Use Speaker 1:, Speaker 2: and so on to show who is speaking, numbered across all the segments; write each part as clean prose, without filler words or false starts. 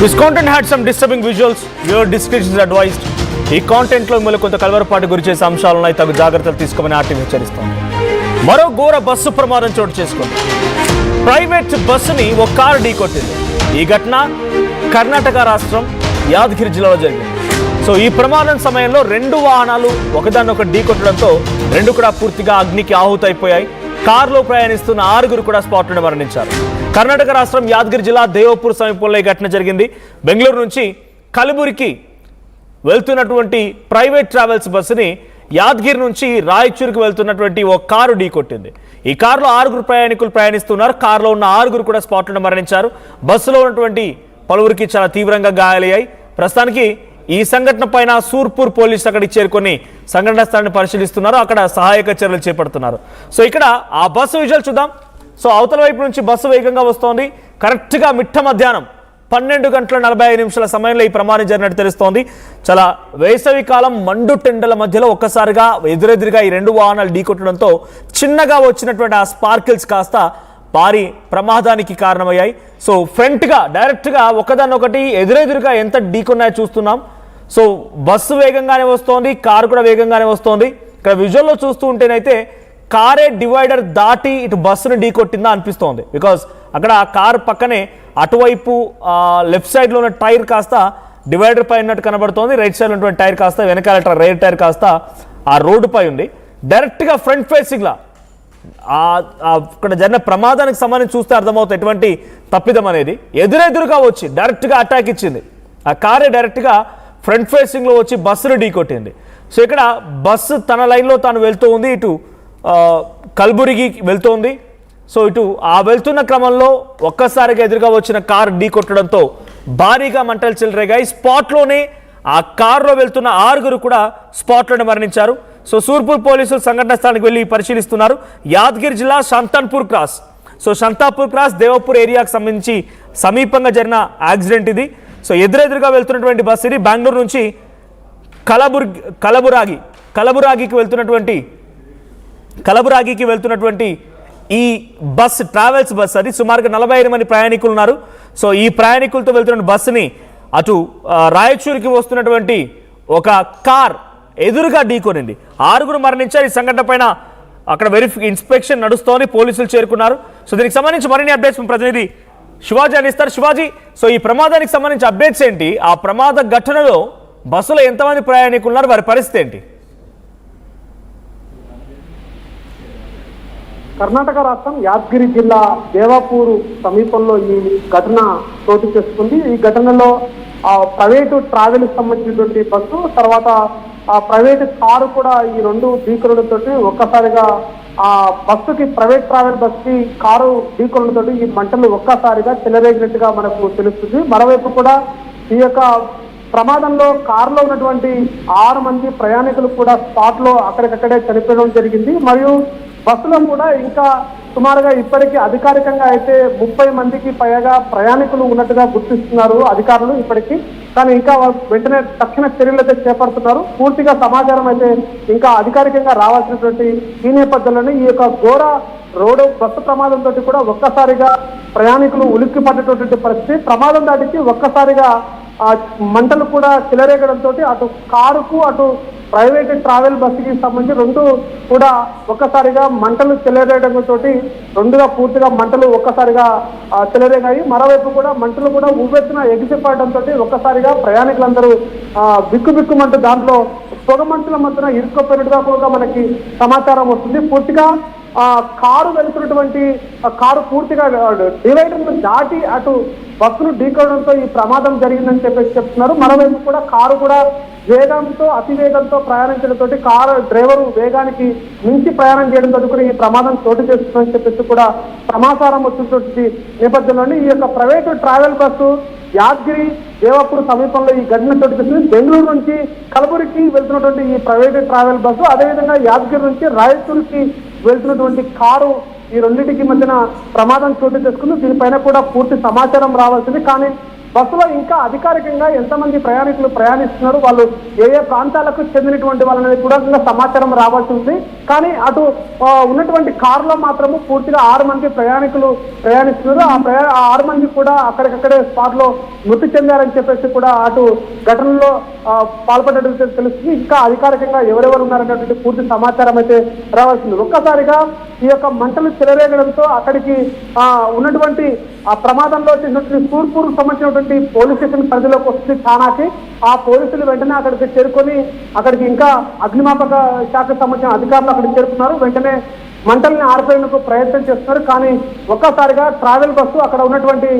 Speaker 1: This content had some disturbing visuals. Your discretion is advised. ఈ content లో మిమ్మల్ని కొంత కలవరపాటు గురి చేసే అంశాలు ఉన్నాయి. తగు జాగ్రత్తలు తీసుకోమని ఆర్టీవీ హెచ్చరిస్తోంది. మరో ఘోర బస్సు ప్రమాదం చోటు చేసుకుంది. ప్రైవేట్ బస్సుని ఒక కారు ఢీకొట్టింది. ఈ ఘటన కర్ణాటక రాష్ట్రం యాదగిరి జిల్లాలో జరిగింది. సో ఈ ప్రమాదం సమయంలో రెండు వాహనాలు ఒకదాన్నొకటి ఢీకొట్టడంతో రెండు కూడా పూర్తిగా అగ్నికి ఆహుతైపోయాయి. కారులో ప్రయాణిస్తున్న 6 కూడా స్పాట్లోనే మరణించారు. కర్ణాటక రాష్ట్రం యాదగిరి జిల్లా దేవపూర్ సమీపంలో ఈ ఘటన జరిగింది. బెంగళూరు నుంచి కలబురికి వెళ్తున్నటువంటి ప్రైవేట్ ట్రావెల్స్ బస్సుని యాదగిరి నుంచి రాయచూరుకు వెళ్తున్నటువంటి ఓ కారు ఢీకొట్టింది. ఈ కారులో 6 ప్రయాణికులు ప్రయాణిస్తున్నారు. కారులో ఉన్న 6 కూడా స్పాట్లోనే మరణించారు. బస్సులో ఉన్నటువంటి పలువురికి చాలా తీవ్రంగా గాయాలయ్యాయి. ప్రస్తుతానికి ఈ సంఘటన పైన సూర్పూర్ పోలీసులు అక్కడికి చేరుకొని సంఘటన స్థలాన్ని పరిశీలిస్తున్నారు. అక్కడ సహాయక చర్యలు చేపడుతున్నారు. సో ఇక్కడ ఆ బస్సు విజువల్ చూద్దాం. సో అవతల వైపు నుంచి బస్సు వేగంగా వస్తోంది. కరెక్ట్గా మిట్ట మధ్యాహ్నం 12:45 సమయంలో ఈ ప్రమాదం జరిగినట్టు తెలుస్తోంది. చాలా వేసవి కాలం మండు టెండల మధ్యలో ఒక్కసారిగా ఎదురెదురుగా ఈ రెండు వాహనాలు ఢీకొట్టడంతో చిన్నగా వచ్చినటువంటి ఆ స్పార్కిల్స్ కాస్త భారీ ప్రమాదానికి కారణమయ్యాయి. సో ఫ్రంట్గా డైరెక్ట్గా ఒకదాన్నొకటి ఎదురెదురుగా ఎంత ఢీకొన్నాయో చూస్తున్నాం. సో బస్సు వేగంగానే వస్తోంది, కారు కూడా వేగంగానే వస్తోంది. ఇక్కడ విజువల్లో చూస్తూ ఉంటేనైతే కారే డివైడర్ దాటి ఇటు బస్సును ఢీకొట్టిందా అనిపిస్తోంది. బికాజ్ అక్కడ కారు పక్కనే అటువైపు లెఫ్ట్ సైడ్లో ఉన్న టైర్ కాస్త డివైడర్ పై ఉన్నట్టు కనబడుతోంది. రైట్ సైడ్ ఉన్నటువంటి టైర్ కాస్త వెనకాల రైట్ టైర్ కాస్త ఆ రోడ్డు పై ఉంది. డైరెక్ట్గా ఫ్రంట్ ఫేసింగ్లా అక్కడ జరిగిన ప్రమాదానికి సంబంధించి చూస్తే అర్థమవుతుంది ఎటువంటి తప్పిదం అనేది. ఎదురెదురుగా వచ్చి డైరెక్ట్గా అటాక్ ఇచ్చింది. ఆ కారే డైరెక్ట్గా ఫ్రంట్ ఫేసింగ్లో వచ్చి బస్సును ఢీకొట్టింది. సో ఇక్కడ బస్సు తన లైన్లో తాను వెళ్తూ ఉంది. ఇటు కల్బుర్గి వెళ్తోంది. సో ఇటు ఆ వెళ్తున్న క్రమంలో ఒక్కసారిగా ఎదురుగా వచ్చిన కారు ఢీకొట్టడంతో భారీగా మంటలు చెలరేగాయి. స్పాట్లోనే ఆ కారులో వెళ్తున్న 6 కూడా స్పాట్లోనే మరణించారు. సో సూర్పూర్ పోలీసులు సంఘటన స్థలానికి వెళ్ళి పరిశీలిస్తున్నారు. యాదగిరి జిల్లా షంతాపూర్ క్రాస్. సో షంతాపూర్ క్రాస్ దేవపూర్ ఏరియాకు సంబంధించి సమీపంగా జరిగిన యాక్సిడెంట్ ఇది. సో ఎదురెదురుగా వెళ్తున్నటువంటి బస్సు ఇది. బెంగళూరు నుంచి కలబురాగికి వెళ్తున్నటువంటి ఈ బస్ ట్రావెల్స్ బస్ అది. సుమారుగా 45 మంది ప్రయాణికులు ఉన్నారు. సో ఈ ప్రయాణికులతో వెళ్తున్న బస్సుని అటు రాయచూరుకి వస్తున్నటువంటి ఒక కార్ ఎదురుగా ఢీకొనింది. 6 మరణించారు. ఈ సంఘటన పైన అక్కడ ఇన్స్పెక్షన్ నడుస్తోంది. పోలీసులు చేరుకున్నారు. సో దీనికి సంబంధించి మరిన్ని అప్డేట్స్ ప్రతినిధి శివాజీ అందిస్తారు. శివాజీ, సో ఈ ప్రమాదానికి సంబంధించి అప్డేట్స్ ఏంటి? ఆ ప్రమాద ఘటనలో బస్సులో ఎంతమంది ప్రయాణికులు ఉన్నారు, వారి పరిస్థితి ఏంటి?
Speaker 2: కర్ణాటక రాష్ట్రం యాదగిరి జిల్లా దేవాపూర్ సమీపంలో ఈ ఘటన చోటు చేసుకుంది. ఈ ఘటనలో ప్రైవేటు ట్రావెల్ సంబంధించినటువంటి బస్సు, తర్వాత ఆ ప్రైవేట్ కారు కూడా ఈ రెండు ఢీకొనడంతో ఒక్కసారిగా ఆ బస్సుకి ప్రైవేట్ ట్రావెల్ బస్కి కారు ఢీకొనడంతో ఈ మంటలు ఒక్కసారిగా చెలరేగినట్టుగా మనకు తెలుస్తుంది. మరోవైపు కూడా ఈ యొక్క ప్రమాదంలో కారులో ఉన్నటువంటి 6 మంది ప్రయాణికులు కూడా స్పాట్ లో అక్కడికక్కడే చనిపోవడం జరిగింది. మరియు బస్సులో కూడా ఇంకా సుమారుగా ఇప్పటికీ అధికారికంగా అయితే 30 మందికి పైగా ప్రయాణికులు ఉన్నట్టుగా గుర్తిస్తున్నారు అధికారులు ఇప్పటికీ. కానీ ఇంకా వెంటనే తక్షణ చర్యలు అయితే చేపడుతున్నారు. పూర్తిగా సమాచారం అయితే ఇంకా అధికారికంగా రావాల్సినటువంటి ఈ నేపథ్యంలోనే ఈ యొక్క ఘోర రోడ్డు బస్సు ప్రమాదంతో కూడా ఒక్కసారిగా ప్రయాణికులు ఉలిక్కి పడ్డటువంటి పరిస్థితి. ప్రమాదం దాటికి ఒక్కసారిగా మంటలు కూడా చెలరేగడంతో అటు కారుకు అటు ప్రైవేట్ ట్రావెల్ బస్సుకి సంబంధించి రెండు కూడా ఒక్కసారిగా మంటలు చెలరేగడంతో రెండుగా పూర్తిగా మంటలు ఒక్కసారిగా చెలరేగాయి. మరోవైపు కూడా మంటలు కూడా ఉవ్వెత్తున ఎగిసిపడడంతో ఒక్కసారిగా ప్రయాణికులందరూ బిక్కుబిక్కుమంటూ దాంట్లో పొగ మంటల మధ్యన ఇరుక్కుపోయినట్టుగా కూడా మనకి సమాచారం వస్తుంది. పూర్తిగా కారు వెళ్తున్నటువంటి కారు పూర్తిగా డివైడర్ను దాటి అటు బస్సును ఢీకొనడంతో ఈ ప్రమాదం జరిగిందని చెప్తున్నారు. మరోవైపు కూడా కారు కూడా అతివేగంతో ప్రయాణించడంతో కారు డ్రైవరు వేగానికి మించి ప్రయాణం చేయడంతో కూడా ఈ ప్రమాదం చోటు చేస్తుందని చెప్పేసి కూడా సమాచారం వచ్చినటువంటి నేపథ్యంలోనే ఈ యొక్క private travel bus Yadagiri Devapur సమీపంలో ఈ ఘటన చోటు చేస్తుంది. బెంగళూరు నుంచి కలబురికి వెళ్తున్నటువంటి ఈ ప్రైవేటు ట్రావెల్ బస్సు, అదేవిధంగా యాదగిరి నుంచి రాయచూరుకి వెళ్తున్నటువంటి కారు, ఈ రెండింటికి మధ్యన ప్రమాదం చోటు చేసుకుంది. దీనిపైన కూడా పూర్తి సమాచారం రావాల్సింది. కానీ బస్సులో ఇంకా అధికారికంగా ఎంతమంది ప్రయాణికులు ప్రయాణిస్తున్నారు, వాళ్ళు ఏ ఏ ప్రాంతాలకు చెందినటువంటి వాళ్ళనేది కూడా ఇంకా సమాచారం రావాల్సి ఉంది. కానీ అటు ఉన్నటువంటి కారులో మాత్రము పూర్తిగా 6 మంది ప్రయాణికులు ప్రయాణిస్తున్నారు. ఆ 6 మంది కూడా అక్కడికక్కడే స్పాట్ లో మృతి చెందారని చెప్పేసి కూడా అటు ఘటనలో పాల్పడ్డట్టు తెలుస్తుంది. ఇంకా అధికారికంగా ఎవరెవరు ఉన్నారనేటువంటి పూర్తి సమాచారం అయితే రావాల్సింది. ఒక్కసారిగా ఈ యొక్క మంటలు చెలరేగడంతో అక్కడికి ఉన్నటువంటి ఆ ప్రమాదంలో వచ్చినటువంటి సూర్పూర్ సంబంధించినటువంటి పోలీస్ స్టేషన్ పరిధిలోకి వస్తుంది థానాకి. ఆ పోలీసులు వెంటనే అక్కడికి చేరుకొని అక్కడికి ఇంకా అగ్నిమాపక శాఖకు సంబంధించిన అధికారులు అక్కడికి చేరుకున్నారు. వెంటనే మంటల్ని ఆర్పేందుకు ప్రయత్నం చేస్తున్నారు. కానీ ఒక్కసారిగా ట్రావెల్ బస్సు అక్కడ ఉన్నటువంటి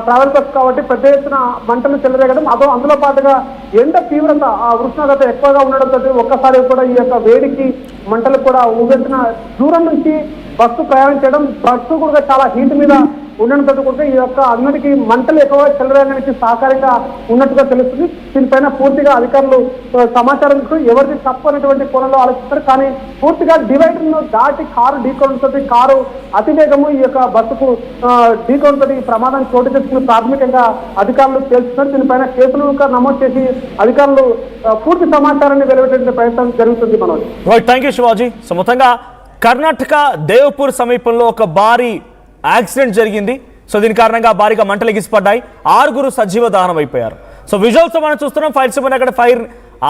Speaker 2: ట్రావెల్ బస్సు కాబట్టి పెద్ద ఎత్తున మంటలు చెలరేగడం, అందులో పాటుగా ఎండ తీవ్రత ఉష్ణోగ్రత ఎక్కువగా ఉండడంతో ఒక్కసారి కూడా ఈ యొక్క వేడికి మంటలు కూడా ఊగెత్తిన దూరం నుంచి బస్సు ప్రయాణించడం, బస్సు కూడా చాలా హీట్ మీద ఉండడంతో కూడా ఈ యొక్క అందరికి మంటలు ఎక్కువ చెలరేగడానికి సహకారంగా ఉన్నట్టుగా తెలుస్తుంది. దీనిపైన పూర్తిగా అధికారులు సమాచారం ఎవరిది తప్పు అనేటువంటి కోణంలో ఆలోచిస్తారు. కానీ పూర్తిగా డివైడర్ ను దాటి కారు ఢీకొనడంతో కారు అతివేగము ఈ యొక్క బస్సుకు ఢీకొనడంతో ఈ ప్రమాదం చోటు చేసుకుని ప్రాథమికంగా అధికారులు తేల్చుతున్నారు. దీనిపైన కేసులు నమోదు చేసి అధికారులు పూర్తి సమాచారాన్ని వెలువడే ప్రయత్నం జరుగుతుంది. Manoj,
Speaker 1: thank you Shivaji. So మొత్తంగా కర్ణాటక దేవపూర్ సమీపంలో ఒక భారీ యాక్సిడెంట్ జరిగింది. సో దీని కారణంగా భారీగా మంటలు ఎగిసిపడ్డాయి. 6 సజీవ దహనం అయిపోయారు. సో విజువల్స్ మనం చూస్తున్నాం. ఫైర్ సిబ్బంది అక్కడ ఫైర్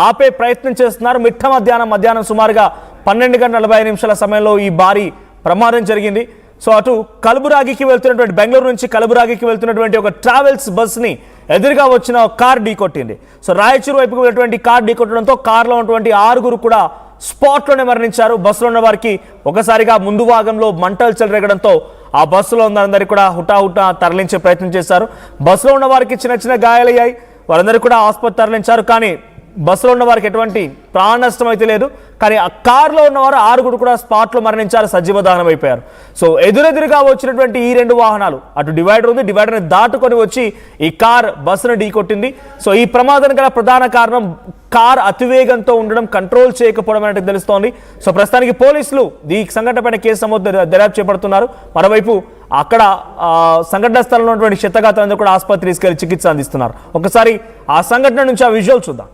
Speaker 1: ఆపే ప్రయత్నం చేస్తున్నారు. మధ్యాహ్నం సుమారుగా 12:45 సమయంలో ఈ భారీ ప్రమాదం జరిగింది. సో అటు కలబురాగికి వెళ్తున్నటువంటి బెంగళూరు నుంచి కలబురాగికి వెళ్తున్నటువంటి ఒక ట్రావెల్స్ బస్ని ఎదురుగా వచ్చిన కార్ ఢీకొట్టింది. సో రాయచూరు వైపుకు వెళ్ళినటువంటి కార్ ఢీకొట్టడంతో కార్లో ఉన్నటువంటి 6 కూడా స్పాట్లోనే మరణించారు. బస్సులో ఉన్న వారికి ఒకసారిగా ముందు భాగంలో మంటలు చెలరేగడంతో ఆ బస్సులో ఉన్నందరికీ కూడా హుటాహుటా తరలించే ప్రయత్నం చేశారు. బస్సులో ఉన్న వారికి చిన్న గాయాలయ్యాయి. వారందరూ కూడా ఆసుపత్రి తరలించారు. కానీ బస్సులో ఉన్న వారికి ఎటువంటి ప్రాణ నష్టం అయితే లేదు. కానీ ఆ కారులో ఉన్నవారు 6 కూడా స్పాట్లో మరణించారు, సజీవ దహనం అయిపోయారు. సో ఎదురెదురుగా వచ్చినటువంటి ఈ 2 వాహనాలు, అటు డివైడర్ ఉంది, డివైడర్ని దాటుకొని వచ్చి ఈ కార్ బస్సును ఢీకొట్టింది. సో ఈ ప్రమాదానికి గల ప్రధాన కారణం కార్ అతివేగంతో ఉండడం, కంట్రోల్ చేయకపోవడం అనేది తెలుస్తోంది. సో ప్రస్తుతానికి పోలీసులు ఈ సంఘటన పైన కేసు నమోదు దర్యాప్తు చేపడుతున్నారు. మరోవైపు అక్కడ సంఘటన స్థలంలో ఉన్నటువంటి క్షతగాత్రులందరూ కూడా ఆసుపత్రి తీసుకెళ్లి చికిత్స అందిస్తున్నారు. ఒకసారి ఆ సంఘటన నుంచి ఆ విజువల్ చూద్దాం.